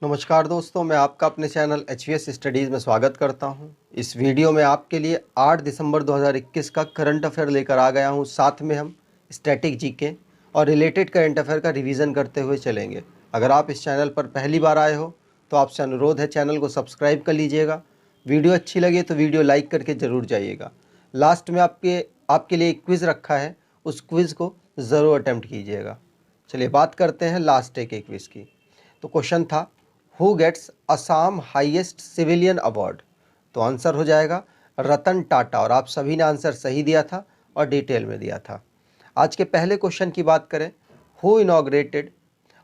नमस्कार दोस्तों, मैं आपका अपने चैनल HVS स्टडीज़ में स्वागत करता हूं। इस वीडियो में आपके लिए 8 दिसंबर 2021 का करंट अफेयर लेकर आ गया हूं। साथ में हम स्टैटिक जीके और रिलेटेड करंट अफेयर का रिवीजन करते हुए चलेंगे। अगर आप इस चैनल पर पहली बार आए हो तो आपसे अनुरोध है, चैनल को सब्सक्राइब कर लीजिएगा। वीडियो अच्छी लगे तो वीडियो लाइक करके ज़रूर जाइएगा। लास्ट में आपके लिए एक क्विज़ रखा है, उस क्विज़ को ज़रूर अटैम्प्ट कीजिएगा। चलिए बात करते हैं लास्ट डे के क्विज़ की। तो क्वेश्चन था, who gets Assam highest civilian award. तो आंसर हो जाएगा रतन टाटा, और आप सभी ने आंसर सही दिया था और डिटेल में दिया था। आज के पहले क्वेश्चन की बात करें, who inaugurated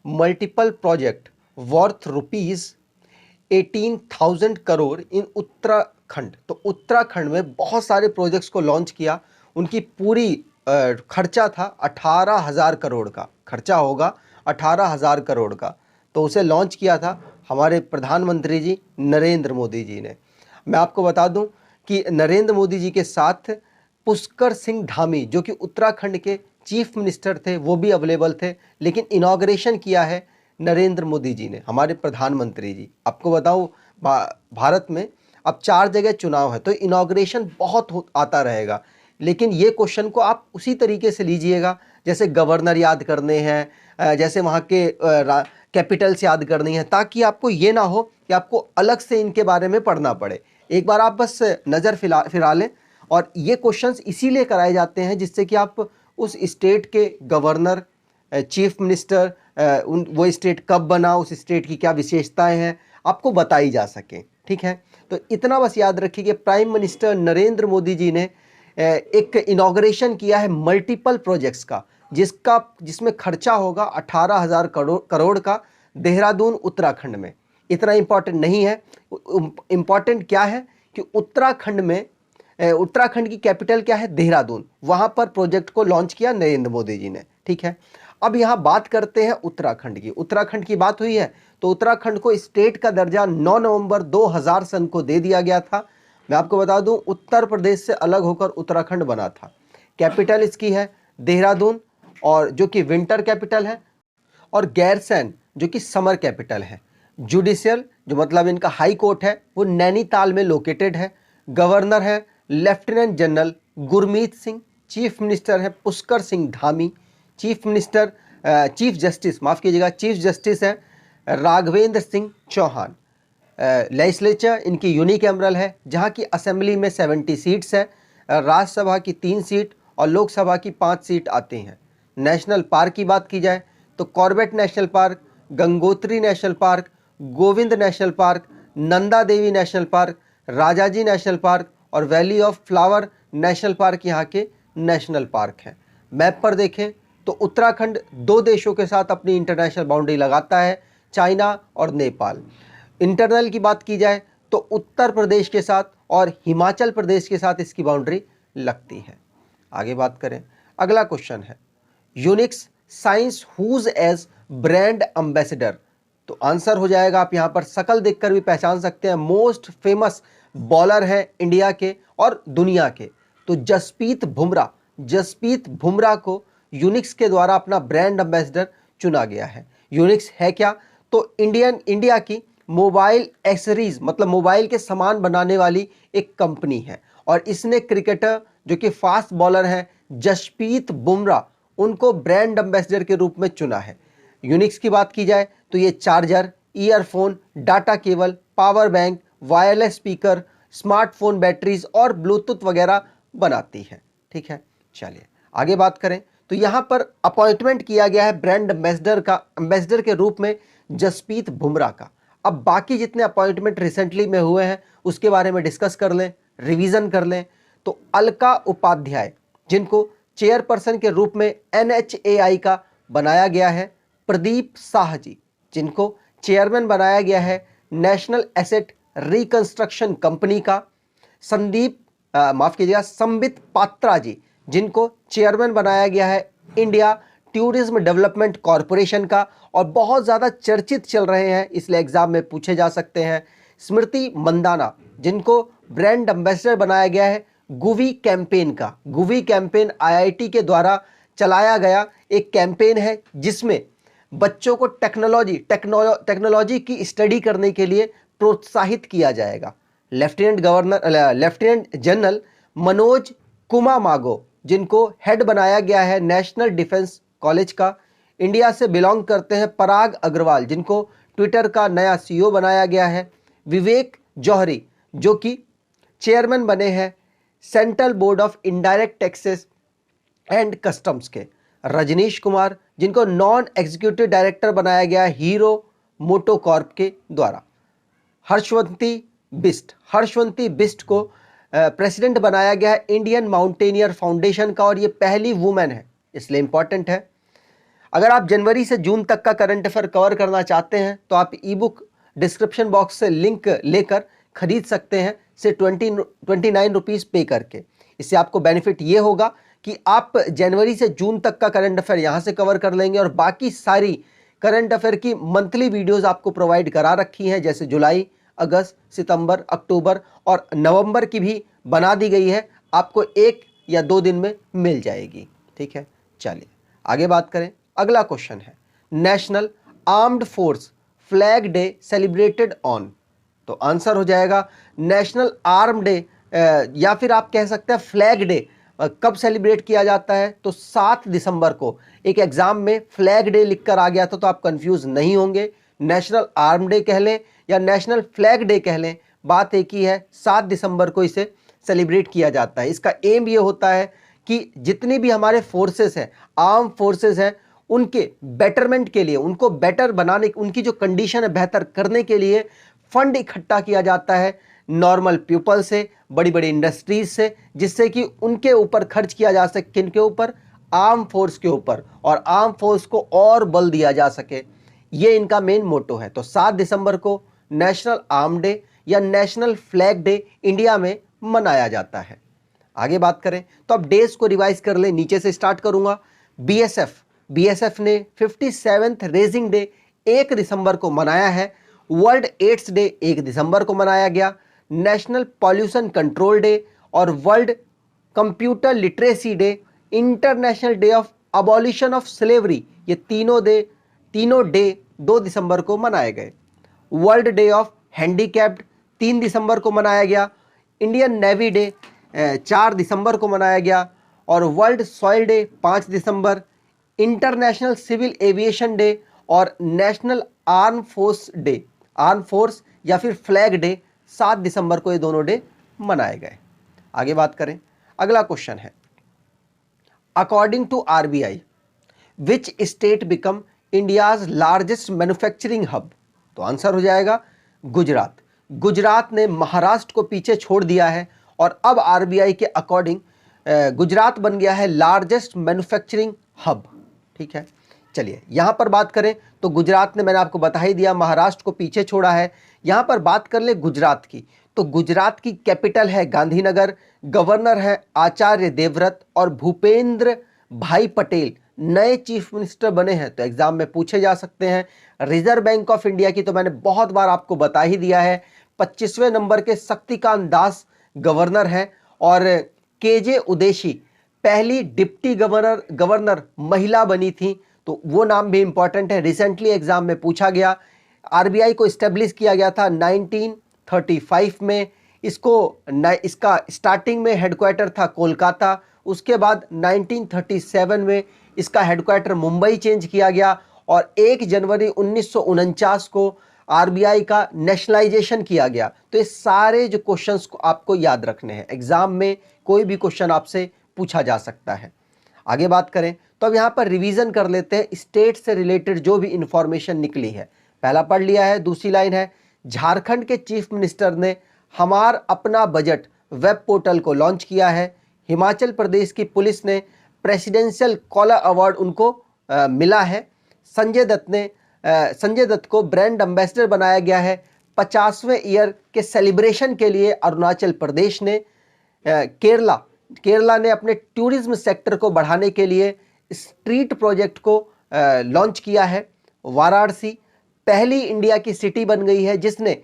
multiple project worth rupees 18,000 crore in Uttarakhand. तो उत्तराखंड में बहुत सारे प्रोजेक्ट्स को लॉन्च किया। उनकी पूरी खर्चा था 18,000 करोड़ का, खर्चा होगा 18,000 करोड़ का। तो उसे लॉन्च किया था हमारे प्रधानमंत्री जी नरेंद्र मोदी जी ने। मैं आपको बता दूं कि नरेंद्र मोदी जी के साथ पुष्कर सिंह धामी, जो कि उत्तराखंड के चीफ मिनिस्टर थे, वो भी अवेलेबल थे, लेकिन इनॉग्रेशन किया है नरेंद्र मोदी जी ने, हमारे प्रधानमंत्री जी। आपको बताऊं, भारत में अब 4 जगह चुनाव है, तो इनॉग्रेशन बहुत आता रहेगा। लेकिन ये क्वेश्चन को आप उसी तरीके से लीजिएगा जैसे गवर्नर याद करने हैं, जैसे वहाँ के कैपिटल्स याद करनी है, ताकि आपको ये ना हो कि आपको अलग से इनके बारे में पढ़ना पड़े। एक बार आप बस नज़र फिरा लें। और ये क्वेश्चंस इसीलिए कराए जाते हैं जिससे कि आप उस स्टेट के गवर्नर, चीफ मिनिस्टर, वो स्टेट कब बना, उस स्टेट की क्या विशेषताएं हैं, आपको बताई जा सके। ठीक है, तो इतना बस याद रखिए कि प्राइम मिनिस्टर नरेंद्र मोदी जी ने एक इनॉग्रेशन किया है मल्टीपल प्रोजेक्ट्स का, जिसमें खर्चा होगा 18,000 करोड़ का, देहरादून उत्तराखंड में। इतना इंपॉर्टेंट नहीं है। इंपॉर्टेंट क्या है कि उत्तराखंड की कैपिटल क्या है, देहरादून। वहां पर प्रोजेक्ट को लॉन्च किया नरेंद्र मोदी जी ने। ठीक है, अब यहां बात करते हैं उत्तराखंड की। उत्तराखंड की बात हुई है तो उत्तराखंड को स्टेट का दर्जा 9 नवंबर 2000 सन को दे दिया गया था। मैं आपको बता दूं, उत्तर प्रदेश से अलग होकर उत्तराखंड बना था। कैपिटल इसकी है देहरादून, और जो कि विंटर कैपिटल है, और गैरसैन जो कि समर कैपिटल है। जुडिशियल, जो मतलब इनका हाई कोर्ट है, वो नैनीताल में लोकेटेड है। गवर्नर है lieutenant general Gurmeet Singh. Chief minister है पुष्कर सिंह धामी। चीफ जस्टिस, माफ़ कीजिएगा, चीफ जस्टिस है राघवेंद्र सिंह चौहान। लेजिस्लेचर इनकी यूनिकैमरल है, जहाँ की असेंबली में 70 सीट्स है, राज्यसभा की 3 सीट और लोकसभा की 5 सीट आती हैं। नेशनल पार्क की बात की जाए तो Corbett national park, Gangotri national park, Govind national park, Nanda Devi national park, Rajaji national park और valley of flower national park यहाँ के नेशनल पार्क हैं। मैप पर देखें तो उत्तराखंड 2 देशों के साथ अपनी इंटरनेशनल बाउंड्री लगाता है, चाइना और नेपाल। इंटरनल की बात की जाए तो उत्तर प्रदेश के साथ और हिमाचल प्रदेश के साथ इसकी बाउंड्री लगती है। आगे बात करें, अगला क्वेश्चन है, unix signs who's as brand ambassador. तो आंसर हो जाएगा, आप यहां पर शकल देखकर भी पहचान सकते हैं, मोस्ट फेमस बॉलर है इंडिया के और दुनिया के। तो जसप्रीत बुमराह को यूनिक्स के द्वारा अपना ब्रांड एम्बेसडर चुना गया है। यूनिक्स है क्या, तो इंडिया की मोबाइल एक्सेसरीज, मतलब मोबाइल के सामान बनाने वाली एक कंपनी है, और इसने क्रिकेटर जो कि फास्ट बॉलर हैं जसप्रीत बुमराह, उनको ब्रांड एम्बेसडर के रूप में चुना है। यूनिक्स की बात की जाए तो ये charger, earphone, data cable, power bank, wireless speaker, smartphone batteries और ब्लूटूथ वगैरह बनाती है। ठीक है, चलिए आगे बात करें तो यहाँ पर अपॉइंटमेंट किया गया है ब्रांड एम्बेसडर के रूप में जसप्रीत बुमराह का। अब बाकी जितने अपॉइंटमेंट रिसेंटली में हुए हैं उसके बारे में डिस्कस कर लें, रिवीजन कर लें। तो अलका उपाध्याय, जिनको चेयरपर्सन के रूप में NHAI का बनाया गया है। प्रदीप शाह जी, जिनको चेयरमैन बनाया गया है नेशनल एसेट रिकंस्ट्रक्शन कंपनी का। संबित पात्रा जी, जिनको चेयरमैन बनाया गया है इंडिया टूरिज्म डेवलपमेंट कॉरपोरेशन का, और बहुत ज़्यादा चर्चित चल रहे हैं, इसलिए एग्जाम में पूछे जा सकते हैं। स्मृति मंदाना, जिनको ब्रांड एम्बेसडर बनाया गया है गुवी कैंपेन का। गुवी कैंपेन IIT के द्वारा चलाया गया एक कैंपेन है, जिसमें बच्चों को टेक्नोलॉजी की स्टडी करने के लिए प्रोत्साहित किया जाएगा। लेफ्टिनेंट जनरल मनोज कुमामागो, जिनको हेड बनाया गया है नेशनल डिफेंस कॉलेज का, इंडिया से बिलोंग करते हैं। पराग अग्रवाल, जिनको ट्विटर का नया CEO बनाया गया है। विवेक जौहरी, जो कि चेयरमैन बने हैं central board of indirect taxes and customs के। रजनीश कुमार, जिनको नॉन एग्जीक्यूटिव डायरेक्टर बनाया गया हीरो मोटोकॉर्प के द्वारा। हर्षवंती बिस्ट को प्रेसिडेंट बनाया गया है इंडियन माउंटेनियर फाउंडेशन का, और ये पहली वुमेन है, इसलिए इंपॉर्टेंट है। अगर आप जनवरी से जून तक का करंट अफेयर कवर करना चाहते हैं तो आप ई-बुक डिस्क्रिप्शन बॉक्स से लिंक लेकर खरीद सकते हैं, से 29 रुपीज़ पे करके। इससे आपको बेनिफिट ये होगा कि आप जनवरी से जून तक का करंट अफेयर यहाँ से कवर कर लेंगे, और बाकी सारी करंट अफेयर की मंथली वीडियोस आपको प्रोवाइड करा रखी हैं, जैसे जुलाई, अगस्त, सितंबर, अक्टूबर और नवंबर की भी बना दी गई है, आपको 1 या 2 दिन में मिल जाएगी। ठीक है, चलिए आगे बात करें। अगला क्वेश्चन है, national armed force flag day celebrated on. तो आंसर हो जाएगा नेशनल आर्म डे, या फिर आप कह सकते हैं फ्लैग डे कब सेलिब्रेट किया जाता है, तो 7 दिसंबर को। एक एग्जाम में फ्लैग डे लिखकर आ गया था, तो आप कंफ्यूज नहीं होंगे। नेशनल आर्म डे कह लें या नेशनल फ्लैग डे कह लें, बात एक ही है, 7 दिसंबर को इसे सेलिब्रेट किया जाता है। इसका एम ये होता है कि जितनी भी हमारे फोर्सेस हैं, आर्म फोर्सेस हैं, उनके बेटरमेंट के लिए, उनको बेटर बनाने, उनकी जो कंडीशन है बेहतर करने के लिए फंड इकट्ठा किया जाता है नॉर्मल पीपल से, बड़ी बड़ी इंडस्ट्रीज से, जिससे कि उनके ऊपर खर्च किया जा सके, किनके ऊपर, आर्म फोर्स के ऊपर, और आर्म फोर्स को और बल दिया जा सके। ये इनका मेन मोटो है। तो 7 दिसंबर को नेशनल आर्म डे या नेशनल फ्लैग डे इंडिया में मनाया जाता है। आगे बात करें तो अब डेज को रिवाइज कर ले, नीचे से स्टार्ट करूंगा। बीएसएफ ने 57th रेजिंग डे 1 दिसंबर को मनाया है। वर्ल्ड एड्स डे 1 दिसंबर को मनाया गया। नेशनल पॉल्यूशन कंट्रोल डे और world computer literacy day, international day of abolition of slavery, ये तीनों डे 2 दिसंबर को मनाए गए। वर्ल्ड डे ऑफ हैंडीकैप्ड 3 दिसंबर को मनाया गया। इंडियन नेवी डे 4 दिसंबर को मनाया गया, और वर्ल्ड सॉइल डे 5 दिसंबर, इंटरनेशनल सिविल एविएशन डे और नेशनल आर्म फोर्स या फिर फ्लैग डे 7 दिसंबर को ये दोनों डे मनाए गए। आगे बात करें, अगला क्वेश्चन है, according to RBI which state become India's largest manufacturing hub. तो आंसर हो जाएगा गुजरात। गुजरात ने महाराष्ट्र को पीछे छोड़ दिया है, और अब आरबीआई के अकॉर्डिंग गुजरात बन गया है लार्जेस्ट मैन्युफैक्चरिंग हब। ठीक है, चलिए यहां पर बात करें तो गुजरात ने, मैंने आपको बता ही दिया, महाराष्ट्र को पीछे छोड़ा है। यहां पर बात कर ले गुजरात की, तो गुजरात की कैपिटल है गांधीनगर, गवर्नर है आचार्य देवव्रत, और भूपेंद्र भाई पटेल नए चीफ मिनिस्टर बने हैं। तो एग्जाम में पूछे जा सकते हैं। रिजर्व बैंक ऑफ इंडिया की तो मैंने बहुत बार आपको बता ही दिया है, 25वें नंबर के शक्तिकांत दास गवर्नर हैं, और केजे उदेशी पहली डिप्टी गवर्नर महिला बनी थी, तो वो नाम भी इंपॉर्टेंट है, रिसेंटली एग्जाम में पूछा गया। आरबीआई को एस्टेब्लिश किया गया था 1935 में। इसका स्टार्टिंग में हेडक्वार्टर था कोलकाता, उसके बाद 1937 में इसका हेडक्वार्टर मुंबई चेंज किया गया, और 1 जनवरी 1949 को आरबीआई का नेशनलाइजेशन किया गया। तो ये सारे जो क्वेश्चंस को आपको याद रखने हैं, एग्जाम में कोई भी क्वेश्चन आपसे पूछा जा सकता है। आगे बात करें तो अब यहाँ पर रिवीजन कर लेते हैं स्टेट से रिलेटेड जो भी इंफॉर्मेशन निकली है। पहला पढ़ लिया है, दूसरी लाइन है, झारखंड के चीफ मिनिस्टर ने हमार अपना बजट वेब पोर्टल को लॉन्च किया है। हिमाचल प्रदेश की पुलिस ने प्रेसिडेंशियल कॉलर अवार्ड उनको मिला है। संजय दत्त को ब्रांड एम्बेसडर बनाया गया है 50वें ईयर के सेलिब्रेशन के लिए। अरुणाचल प्रदेश ने केरला ने अपने टूरिज्म सेक्टर को बढ़ाने के लिए स्ट्रीट प्रोजेक्ट को लॉन्च किया है। वाराणसी पहली इंडिया की सिटी बन गई है जिसने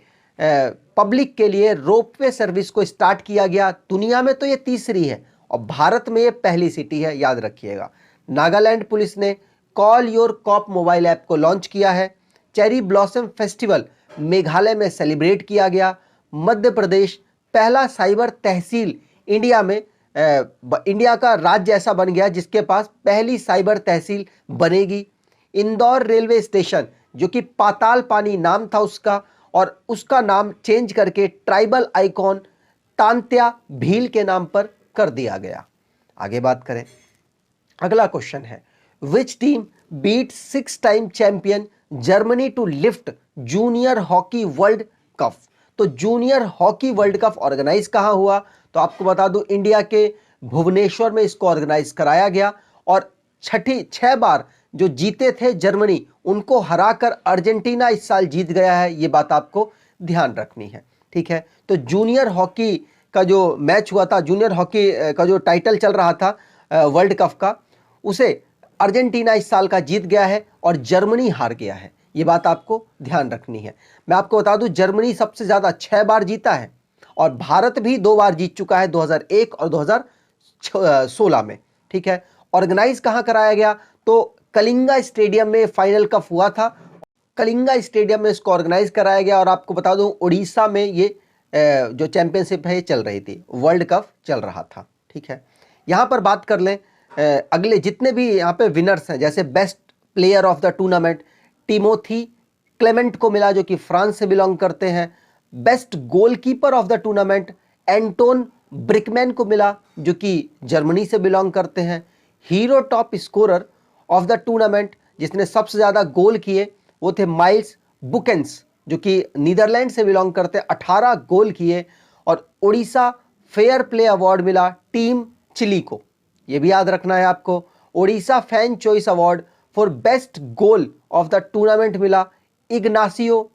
पब्लिक के लिए रोपवे सर्विस को स्टार्ट किया गया। दुनिया में तो ये तीसरी है और भारत में ये पहली सिटी है, याद रखिएगा। नागालैंड पुलिस ने call your cop mobile app को लॉन्च किया है। चेरी ब्लॉसम फेस्टिवल मेघालय में सेलिब्रेट किया गया। मध्य प्रदेश पहला साइबर तहसील इंडिया का राज्य ऐसा बन गया जिसके पास पहली साइबर तहसील बनेगी। इंदौर रेलवे स्टेशन जो कि पाताल पानी नाम था उसका, और उसका नाम चेंज करके ट्राइबल आइकॉन तांत्या भील के नाम पर कर दिया गया। आगे बात करें, अगला क्वेश्चन है which team beat 6 time champion Germany to lift junior hockey world cup. तो junior hockey world cup organise कहां हुआ? तो आपको बता दूं इंडिया के भुवनेश्वर में इसको ऑर्गेनाइज कराया गया, और 6 बार जो जीते थे जर्मनी उनको हराकर अर्जेंटीना इस साल जीत गया है। ये बात आपको ध्यान रखनी है, ठीक है। तो जूनियर हॉकी का जो मैच हुआ था, जूनियर हॉकी का जो टाइटल चल रहा था वर्ल्ड कप का, उसे अर्जेंटीना इस साल का जीत गया है और जर्मनी हार गया है। ये बात आपको ध्यान रखनी है। मैं आपको बता दूं जर्मनी सबसे ज्यादा 6 बार जीता है, और भारत भी 2 बार जीत चुका है, 2001 और 2016 में, ठीक है। ऑर्गेनाइज कहां कराया गया? तो कलिंगा स्टेडियम में फाइनल कप हुआ था। कलिंगा स्टेडियम में इसको ऑर्गेनाइज कराया गया, और आपको बता दूं उड़ीसा में ये जो चैंपियनशिप है चल रही थी, वर्ल्ड कप चल रहा था, ठीक है। यहां पर बात कर लें अगले जितने भी यहाँ पे विनर्स हैं, जैसे best player of the tournament Timothy Clement को मिला जो कि फ्रांस से बिलोंग करते हैं। Best goalkeeper of the tournament Anton Brinkman को मिला जो कि जर्मनी से बिलोंग करते हैं। Hero top scorer of the tournament जिसने सबसे ज़्यादा गोल किए वो थे माइल्स बुकेंस जो कि नीदरलैंड से बिलोंग करते हैं, 18 गोल किए। और उड़ीसा फेयर प्ले अवार्ड मिला टीम चिली को, ये भी याद रखना है आपको। Odisha fan choice award for best goal of the tournament मिला इग्नासियो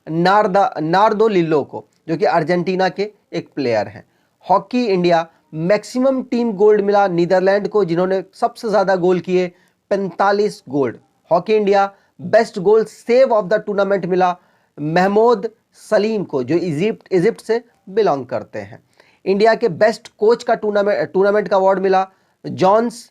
नार्दोलिल्लो को जो कि अर्जेंटीना के एक प्लेयर हैं। Hockey India maximum team gold मिला नीदरलैंड को जिन्होंने सबसे ज़्यादा गोल किए, 45 gold. Hockey India best goal save of the tournament मिला महमूद सलीम को जो इजिप्ट से बिलोंग करते हैं। इंडिया के बेस्ट कोच का टूर्नामेंट का अवार्ड मिला जॉन्स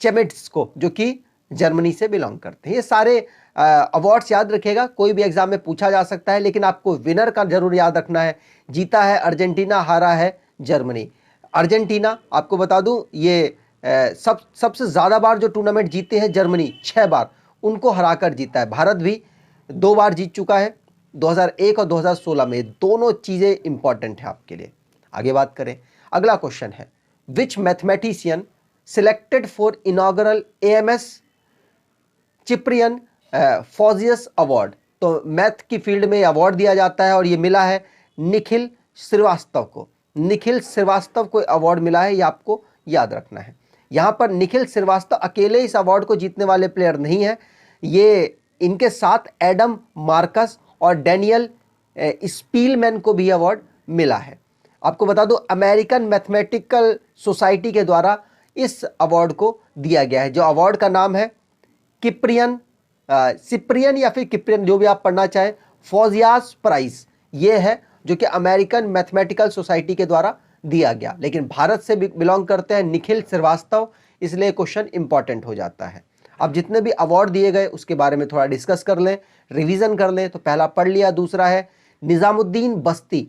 चेमिट्स को जो कि जर्मनी से बिलोंग करते हैं। ये सारे अवार्ड्स याद रखिएगा, कोई भी एग्जाम में पूछा जा सकता है, लेकिन आपको विनर का जरूर याद रखना है। जीता है अर्जेंटीना, हारा है जर्मनी। अर्जेंटीना आपको बता दूं ये सबसे ज़्यादा बार जो टूर्नामेंट जीते हैं जर्मनी 6 बार, उनको हराकर जीता है। भारत भी 2 बार जीत चुका है, 2001 और 2016 में। दोनों चीज़ें इंपॉर्टेंट है आपके लिए। आगे बात करें, अगला क्वेश्चन है which mathematician selected for inaugural AMS Cyprian Foias award. तो मैथ की फील्ड में अवार्ड दिया जाता है और ये मिला है निखिल श्रीवास्तव को। निखिल श्रीवास्तव को अवार्ड मिला है, ये आपको याद रखना है। यहाँ पर निखिल श्रीवास्तव अकेले इस अवार्ड को जीतने वाले प्लेयर नहीं है, ये इनके साथ एडम मार्कस और डैनियल स्पीलमैन को भी अवार्ड मिला है। आपको बता दूं अमेरिकन मैथमेटिकल सोसाइटी के द्वारा इस अवार्ड को दिया गया है, जो अवार्ड का नाम है सिप्रियन या फिर किप्रियन, जो भी आप पढ़ना चाहें, फॉजियास प्राइज। ये है जो कि अमेरिकन मैथमेटिकल सोसाइटी के द्वारा दिया गया, लेकिन भारत से बिलोंग करते हैं निखिल श्रीवास्तव, इसलिए क्वेश्चन इंपॉर्टेंट हो जाता है। अब जितने भी अवार्ड दिए गए उसके बारे में थोड़ा डिस्कस कर लें, रिवीजन कर लें। तो पहला पढ़ लिया, दूसरा है निजामुद्दीन बस्ती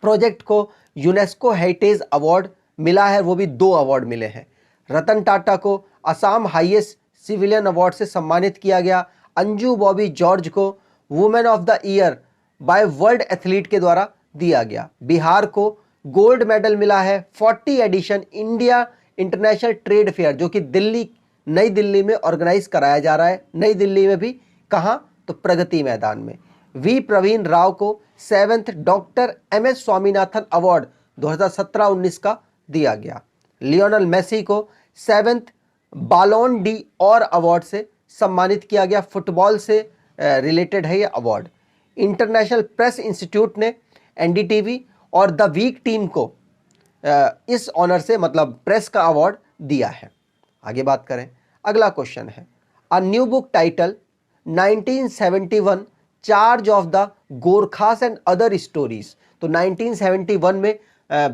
प्रोजेक्ट को यूनेस्को हेरिटेज अवार्ड मिला है, वो भी 2 अवार्ड मिले हैं। रतन टाटा को असम हाईएस्ट सिविलियन अवार्ड से सम्मानित किया गया। अंजू बॉबी जॉर्ज को women of the year by world athlete के द्वारा दिया गया। बिहार को गोल्ड मेडल मिला है 40 addition India international trade fair जो कि नई दिल्ली में ऑर्गेनाइज कराया जा रहा है। नई दिल्ली में भी कहाँ? तो प्रगति मैदान में। वी प्रवीण राव को 7th doctor MS Swaminathan award 2017-19 का दिया गया। लियोनल मेसी को 7th बालोन डी और अवार्ड से सम्मानित किया गया। फुटबॉल से रिलेटेड है ये अवार्ड। इंटरनेशनल प्रेस इंस्टीट्यूट ने NDTV और द वीक टीम को इस ऑनर से मतलब प्रेस का अवार्ड दिया है। आगे बात करें, अगला क्वेश्चन है a new book title 1971 charge of the Gorkhas and other stories. तो 1971 में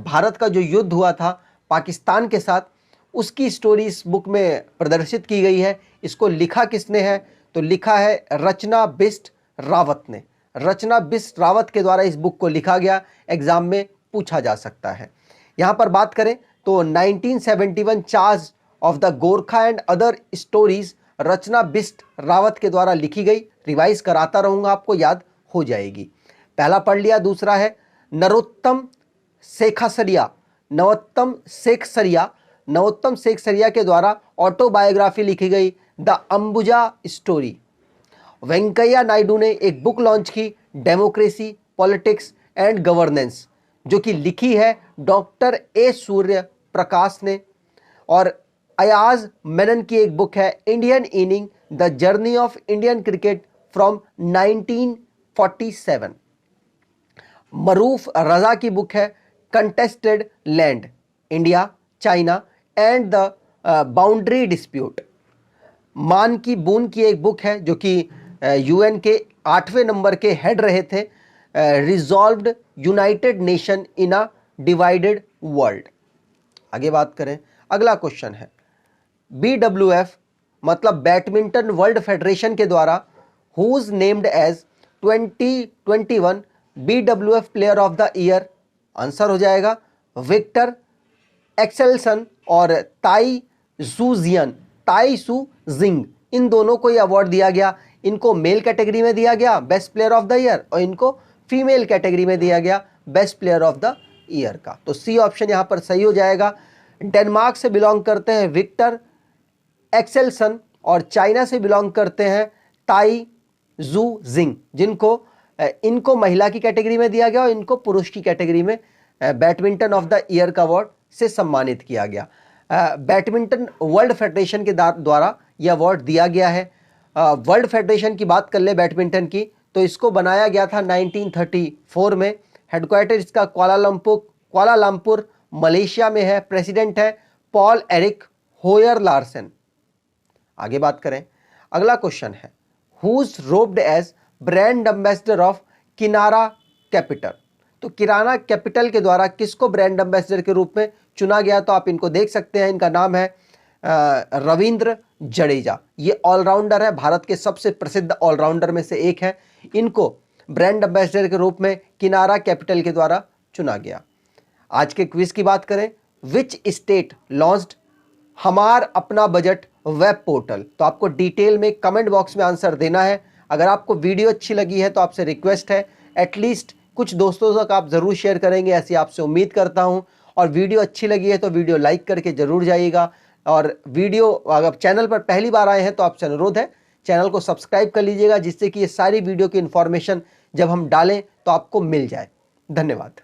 भारत का जो युद्ध हुआ था पाकिस्तान के साथ, उसकी स्टोरी इस बुक में प्रदर्शित की गई है। इसको लिखा किसने है? तो लिखा है रचना बिष्ट रावत ने। रचना बिष्ट रावत के द्वारा इस बुक को लिखा गया, एग्जाम में पूछा जा सकता है। यहाँ पर बात करें तो 1971 charge of the Gorkha and other stories Rachna Bisht Rawat के द्वारा लिखी गई। रिवाइज कराता रहूँगा, आपको याद हो जाएगी। पहला पढ़ लिया। दूसरा है नरोत्तम शेखसरिया। नरोत्तम शेखसरिया के द्वारा ऑटोबायोग्राफी लिखी गई, द अंबुजा स्टोरी। वेंकैया नायडू ने एक बुक लॉन्च की, डेमोक्रेसी पॉलिटिक्स एंड गवर्नेंस, जो कि लिखी है डॉक्टर ए सूर्य प्रकाश ने। और अयाज मेनन की एक बुक है Indian inning, the journey of Indian cricket from 1947। मरूफ रजा की बुक है contested land, India China and the boundary dispute. मान की बून की एक बुक है जो कि यूएन के 8वें नंबर के हेड रहे थे, resolved United nation in a divided world. आगे बात करें, अगला क्वेश्चन है BWF मतलब बैडमिंटन वर्ल्ड फेडरेशन के द्वारा who's named as 2021 BWF player of the year. Answer हो जाएगा विक्टर एक्सेल्सन और ताई सू जिंग। इन दोनों को यह अवार्ड दिया गया। इनको मेल कैटेगरी में दिया गया best player of the year, और इनको फीमेल कैटेगरी में दिया गया best player of the year का। तो सी ऑप्शन यहां पर सही हो जाएगा। डेनमार्क से बिलोंग करते हैं विक्टर एक्सेल्सन और चाइना से बिलोंग करते हैं ताई जू जिंग, इनको महिला की कैटेगरी में दिया गया और इनको पुरुष की कैटेगरी में बैडमिंटन ऑफ द ईयर का अवार्ड से सम्मानित किया गया। बैडमिंटन वर्ल्ड फेडरेशन के द्वारा यह अवार्ड दिया गया है। वर्ल्ड फेडरेशन की बात कर ले बैडमिंटन की, तो इसको बनाया गया था 1934 में। हेडक्वार्टर इसका कुआलालंपुर मलेशिया में है। प्रेसिडेंट है पॉल एरिक होयर लार्सन। आगे बात करें, अगला क्वेश्चन है who's roped as brand ambassador of Kinara Capital. तो किराना कैपिटल के द्वारा किसको ब्रांड एम्बेसडर के रूप में चुना गया? तो आप इनको देख सकते हैं, इनका नाम है रविंद्र जडेजा। ये ऑलराउंडर है, भारत के सबसे प्रसिद्ध ऑलराउंडर में से एक है। इनको ब्रांड एम्बेसडर के रूप में किनारा कैपिटल के द्वारा चुना गया। आज के क्विज की बात करें, विच स्टेट लॉन्च्ड हमार अपना बजट वेब पोर्टल। तो आपको डिटेल में कमेंट बॉक्स में आंसर देना है। अगर आपको वीडियो अच्छी लगी है तो आपसे रिक्वेस्ट है एटलीस्ट कुछ दोस्तों तक आप ज़रूर शेयर करेंगे, ऐसी आपसे उम्मीद करता हूं। और वीडियो अच्छी लगी है तो वीडियो लाइक करके ज़रूर जाइएगा। और वीडियो अगर चैनल पर पहली बार आए हैं तो आपसे अनुरोध है चैनल को सब्सक्राइब कर लीजिएगा, जिससे कि ये सारी वीडियो की इन्फॉर्मेशन जब हम डालें तो आपको मिल जाए। धन्यवाद।